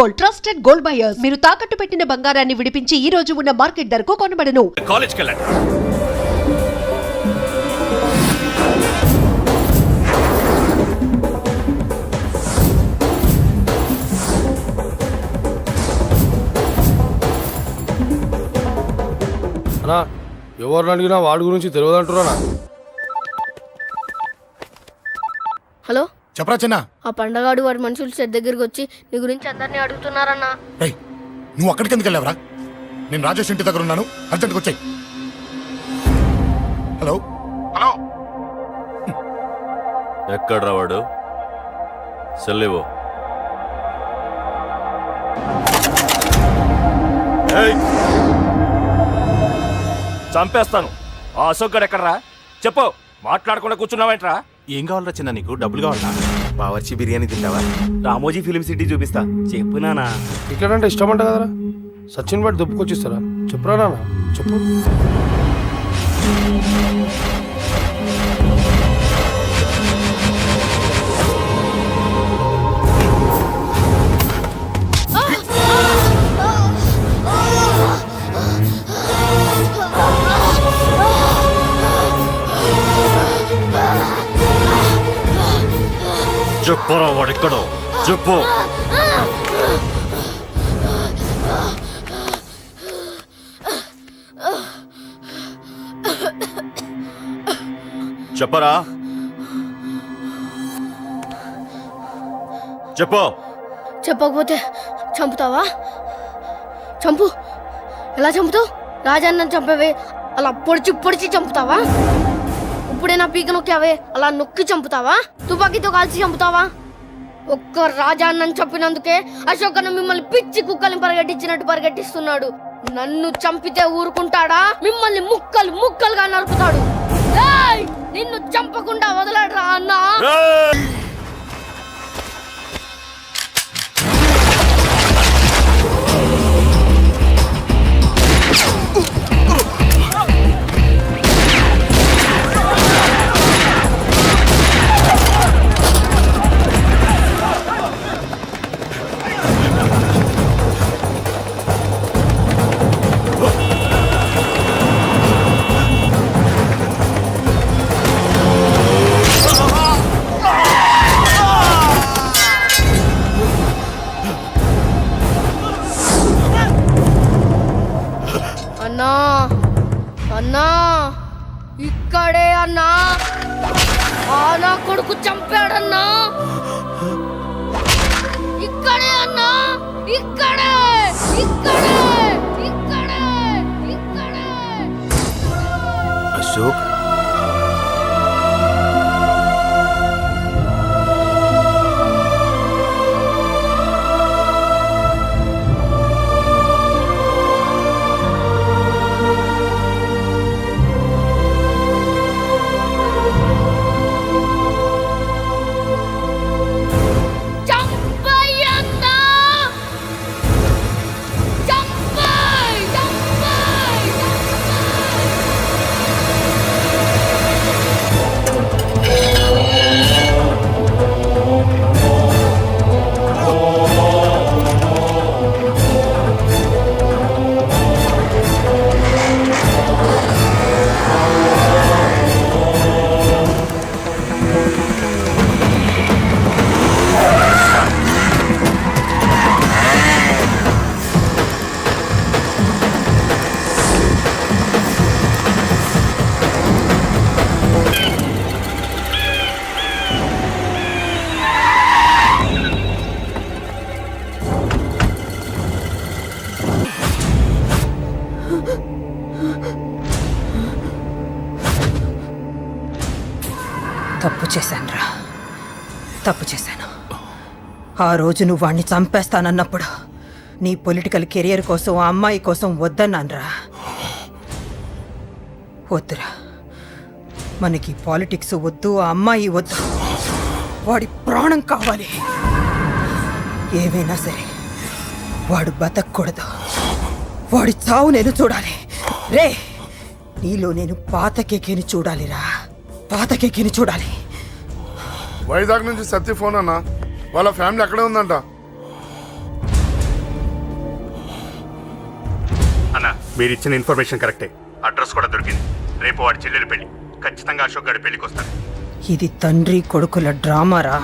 Gold, trusted gold buyers. మీరు తాకట్టు పెట్టిన బంగారాన్ని విడిపించి ఈ రోజు ఉన్న మార్కెట్ ధరకు కొనబడను. కాలేజ్కి వెళ్ళండి. అన్నా ఎవరిని అడిగినా వాడి గురించి తెలియదంటున్నా. హలో చెప్పరా చిన్న. ఆ పండగాడు వాడి మనుషులు సెట్ దగ్గరికి వచ్చి నీ గురించి అందరినీ అడుగుతున్నారన్నా. రేయ్ నువ్వు అక్కడికి ఎందుకు వెళ్ళావరా? నేను రాజేష్ ఇంటి దగ్గర ఉన్నాను, అర్జెంట్గా వచ్చాయి. హలో హలో ఎక్కడ్రా వాడు? సెల్లివో. చంపేస్తాను. ఆ అశోక్ గడు ఎక్కడ్రా? చెప్పు. మాట్లాడకుండా కూర్చున్నావేంట్రా? ఏం కావాలరా చిన్న? నీకు డబ్బులు కావాలా? బావర్చి బిర్యానీ తింటావా? రామోజీ ఫిలిం సిటీ చూపిస్తా. చెప్పు నానా. టికెట్ అంటే ఇష్టం అంట కదరా? సచిన్ బట్టి దుప్పుకొచ్చిస్తారా? చెప్పురా నాన్న, చెప్పు. చెప్పురా వాడెక్కడో చెప్పు. చెప్పరా, చెప్పు. చెప్పకపోతే చంపుతావా? చంపు. ఎలా చంపుతావు? రాజాన్నని చంపవే అలా పొడిచి పొడిచి చంపుతావా? ఇప్పుడే నా పీక నొక్కావే అలా నొక్కి చంపుతావా? తుపాకీతో కాల్చి చంపుతావా? ఒక్క రాజాన్నని చంపినందుకే అశోక్ అన్న మిమ్మల్ని పిచ్చి కుక్కల్ని పరిగెట్టించినట్టు పరిగెట్టిస్తున్నాడు. నన్ను చంపితే ఊరుకుంటాడా? మిమ్మల్ని ముక్కలు ముక్కలుగా నరుకుతాడు. ఏయ్! నిన్ను చంపకుండా వదలడరా అన్నా. అన్నా అన్నా ఇక్కడే అన్నా. నా కొడుకు చంపాడన్నా. ఇక్కడే అన్నా. ఇక్కడే ఇక్కడే ఇక్కడే ఇక్కడే. అశోక్ తప్పు చేశానురా, తప్పు చేశాను. ఆ రోజు నువ్వు వాణ్ణి చంపేస్తానన్నప్పుడు నీ పొలిటికల్ కెరియర్ కోసం ఆ అమ్మాయి కోసం వద్దన్నానురా. వద్దురా, మనకి పాలిటిక్స్ వద్దు, ఆ అమ్మాయి వద్దు. వాడి ప్రాణం కావాలి. ఏమైనా సరే వాడు బతకూడదు. వాడి చావు నేను చూడాలి. రే, నీలో నేను పాత కేకేని చూడాలిరా, పాత కేకేని చూడాలి. వైజాగ్ నుంచి సత్య ఫోన్ అన్న, వాళ్ళ ఫ్యామిలీ అక్కడే ఉందంట. మీరు ఇచ్చిన ఇన్ఫర్మేషన్ కరెక్టే. అడ్రస్ కూడా దొరికింది. రేపు వాడి చెల్లెలి పెళ్లి. ఖచ్చితంగా అశోక్ గారి పెళ్లికి వస్తాను. ఇది తండ్రి కొడుకుల డ్రామారా?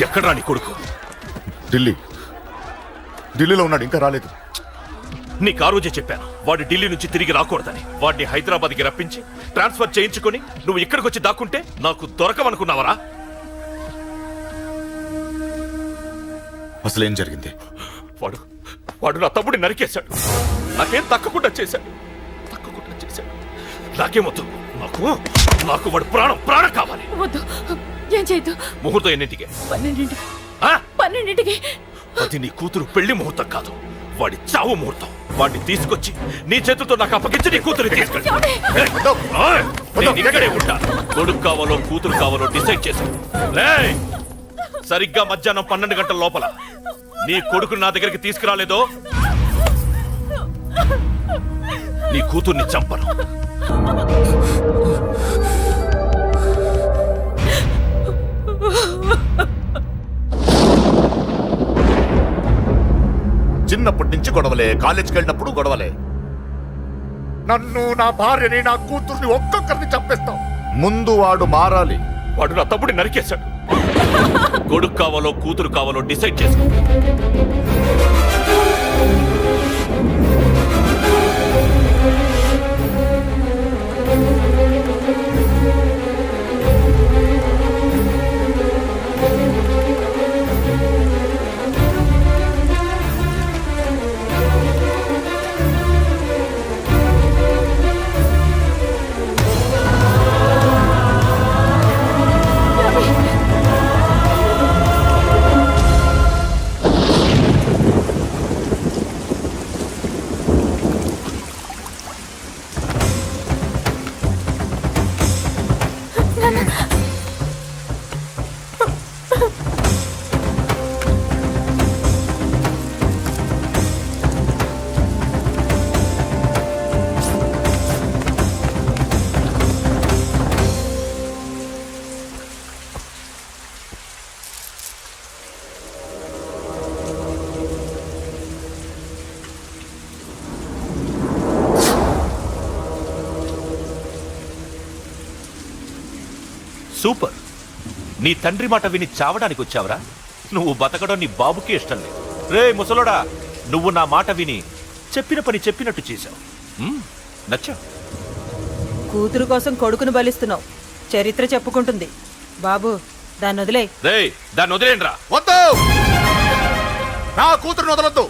ఎక్కడ్రా నీ కొడుకు? ఢిల్లీలో ఉన్నాడు, ఇంకా రాలేదు. నీకు ఆ రోజే చెప్పాను వాడు ఢిల్లీ నుంచి తిరిగి రాకూడదని. వాడిని హైదరాబాద్కి రప్పించి ట్రాన్స్ఫర్ చేయించుకొని నువ్వు ఇక్కడికి వచ్చి దాక్కుంటే నాకు దొరకవనుకున్నావరా? అసలేం జరిగింది? వాడు నా తమ్ముడిని నరికేశాడు. నాకేం తక్కకుండా చేశాడు. నాకేమొద్దు. నాకు వాడు ప్రాణం కావాలి. వద్దు, ఏం చేయొద్దు. ముహూర్తం ఎన్నింటికి? 12ంటికి. అది నీ కూతురు పెళ్లి ముహూర్తం కాదు, వాడి చావు ముహూర్తం. వాడిని తీసుకొచ్చి నీ చేతులతో నాకు అప్పగించి నీ కూతురు తీసుకెళ్ళి ఇక్కడే ఉంటా. కొడుకు కావాలో కూతురు కావాలో డిసైడ్ చేసి సరిగ్గా మధ్యాహ్నం 12 గంటల లోపల నీ కొడుకుని నా దగ్గరికి తీసుకురాలేదో నీ కూతుర్ని చంపను. చిన్నప్పటి నుంచి గొడవలే, కాలేజీకి వెళ్ళినప్పుడు గొడవలే. నన్ను, నా భార్యని, నా కూతుర్ని ఒక్కొక్కరిని చంపేస్తాం. ముందు వాడు మారాలి. వాడు నా తమ్ముడిని నరికేశాడు. కొడుకు కావాలో కూతురు కావాలో డిసైడ్ చేసుకో. సూపర్. నీ తండ్రి మాట విని చావడానికి వచ్చావరా? నువ్వు బతకడం నీ బాబుకి ఇష్టం లేదు. రే ముసలోడా, నువ్వు నా మాట విని చెప్పిన పని చెప్పినట్టు చేశావు. నచ్చా? కూతురు కోసం కొడుకును బలిస్తున్నావు. చరిత్ర చెప్పుకుంటుంది. బాబు, దాన్ని వదిలే. రే దాన్ని వదిలేండ్రా. వద్దు, నా కూతురుని వదలొద్దు.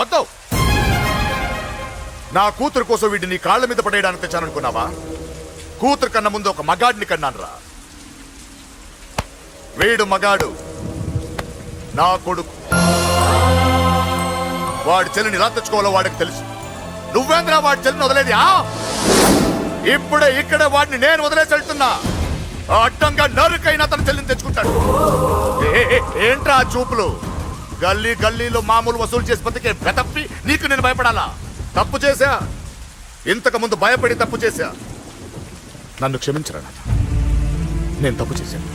వద్దు, నా కూతురు కోసం వీడిని కాళ్ళ మీద పడేయడానికి తెచ్చాననుకున్నావా? కూతురు కన్నా ముందు ఒక మగాడిని కన్నానురా. వీడు మగాడు, నా కొడుకు. వాడి చెల్లిని ఎలా తెచ్చుకోవాలో వాడికి తెలుసు. నువ్వేంద్రా వాడి చెల్లిని వదిలేది? ఇప్పుడే ఇక్కడే వాడిని నేను వదిలేసి వెళ్తున్నా. అడ్డంగా నరుకైనా తన చెల్లిని తెచ్చుకుంటాడు. ఏంట్రా చూపులు? గల్లీ గల్లీలో మామూలు వసూలు చేసి బతికే వెతప్పి నీకు నేను భయపడాలా? తప్పు చేశా, ఇంతకు ముందు భయపడి తప్పు చేశా. నన్ను క్షమించరా నాన్న, నేను తప్పు చేశాను.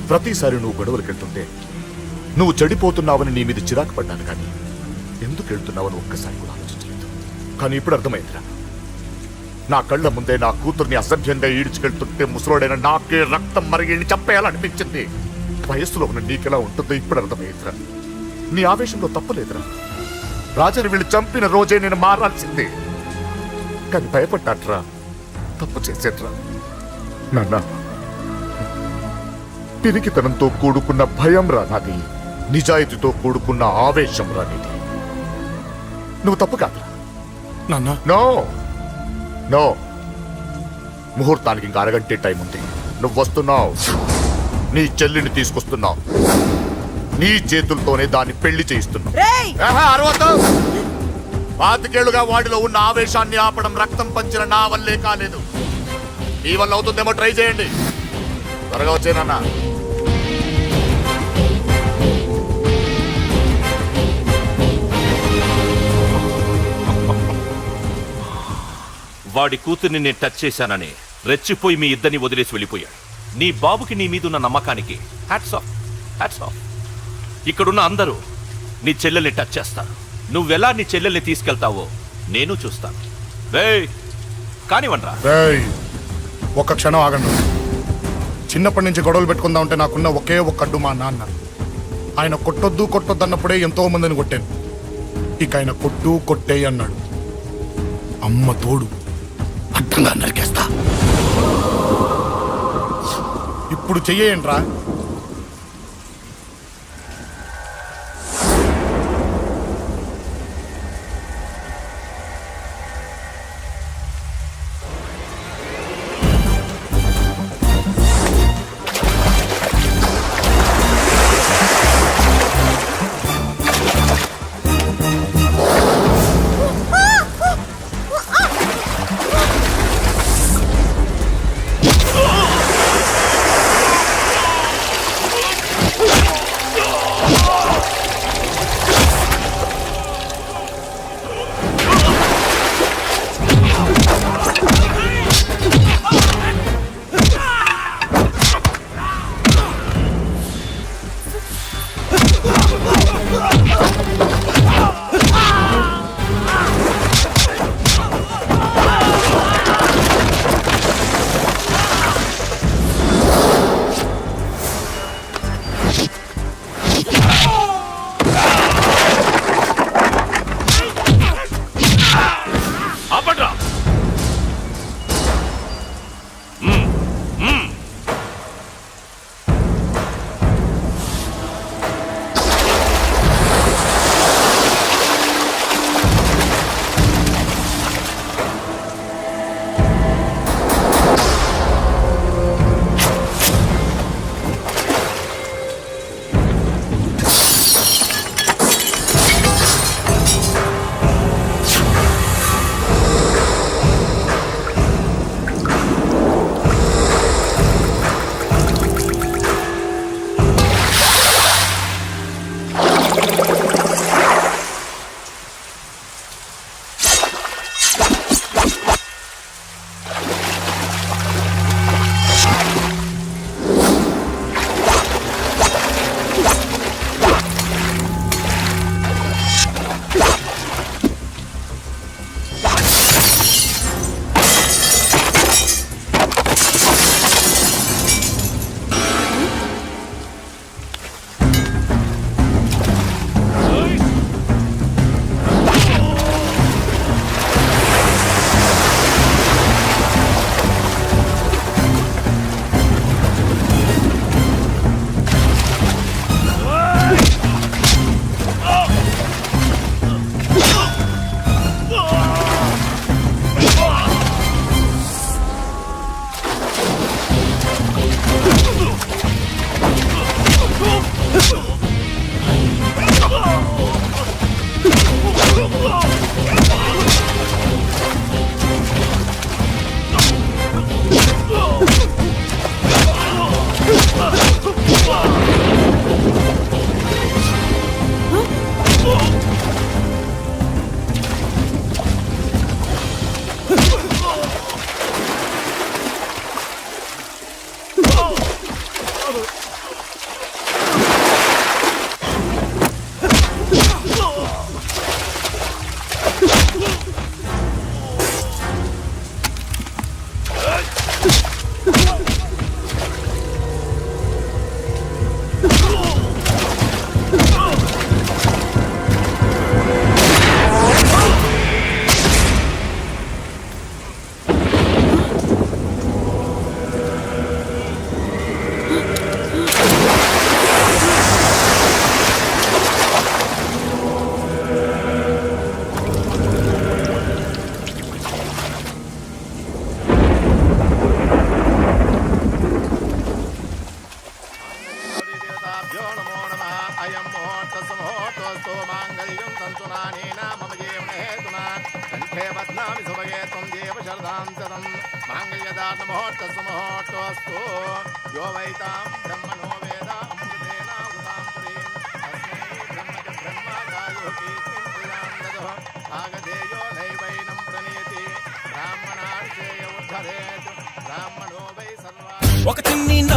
ప్రతిసారి నువ్వు గొడవలకు వెళ్తుంటే నువ్వు చెడిపోతున్నావని నీ మీద చిరాకు పడ్డాను, కానీ ఎందుకు వెళ్తున్నావని ఒక్కసారి కూడా ఆలోచించలేదు. కానీ ఇప్పుడు అర్థమైందిరా, నా కళ్ళ ముందే నా కూతుర్ని అసభ్యంగా ఈడ్చుకెళ్తుంటే ముసలోడైన నాకే రక్తం మరిగి చంపేయాలనిపించింది. వయస్సులో ఉన్న నీకెలా ఉంటుందో ఇప్పుడు అర్థమైందిరా. నీ ఆవేశంలో తప్పలేదురా. రాజాని వీళ్ళు చంపిన రోజే నేను మారాల్సిందే, కానీ భయపడ్డాట్రా, తప్పు చేసేట్రా. నాన్న, పిరికితనంతో కూడుకున్న భయం రా నాది. నిజాయితీతో కూడుకున్న ఆవేశం రానిది. నువ్వు తప్పు కాదు. నాన్న నో నో, ముహూర్తానికి ఇంకా అరగంటే టైం ఉంది. నువ్వు వస్తున్నావు, నీ చెల్లిని తీసుకొస్తున్నావు, నీ చేతులతోనే దాన్ని పెళ్లి చేయిస్తున్నావు. అరవద్దు. పాతికేళ్లుగా వాడిలో ఉన్న ఆవేశాన్ని ఆపడం రక్తం పంచిన నా వల్లే కాలేదు. మీ వల్ల అవుతుందేమో ట్రై చేయండి. త్వరగా వచ్చేనన్నా. వాడి కూతుర్ని నేను టచ్ చేశానని రెచ్చిపోయి మీ ఇద్దరిని వదిలేసి వెళ్ళిపోయాడు. నీ బాబుకి నీ మీదున్న నమ్మకానికి హ్యాట్స్ ఆఫ్, హ్యాట్స్ ఆఫ్. ఇక్కడున్న అందరూ నీ చెల్లెల్ని టచ్ చేస్తారు. నువ్వెలా నీ చెల్లెల్ని తీసుకెళ్తావో నేను చూస్తాను. కానివ్వండ్రా. ఒక్క క్షణం ఆగండి. చిన్నప్పటి నుంచి గొడవలు పెట్టుకుందాం అంటే నాకున్న ఒకే ఒక్క అడ్డు మా నాన్న. ఆయన కొట్టొద్దు అన్నప్పుడే ఎంతో మందిని కొట్టాను. ఇక ఆయన కొట్టు కొట్టే అన్నాడు. అమ్మ తోడు అడ్డంగా నరికేస్తా. ఇప్పుడు చెయ్యేంట్రా? శతం మాంగళ్యదాన ముహూర్త సుముహూర్తోస్తు యో వైతాం బ్రహ్మణో వేద అమృతేన ఉదాం పురీం తస్మై బ్రహ్మచ బ్రహ్మచాయో కీర్తిం దదో ఆగదేయో నైవైనం ప్రణయతి బ్రాహ్మణార్షేయ ఉద్ధరేత్ బ్రాహ్మణో వై సర్వా ఒక చిన్ని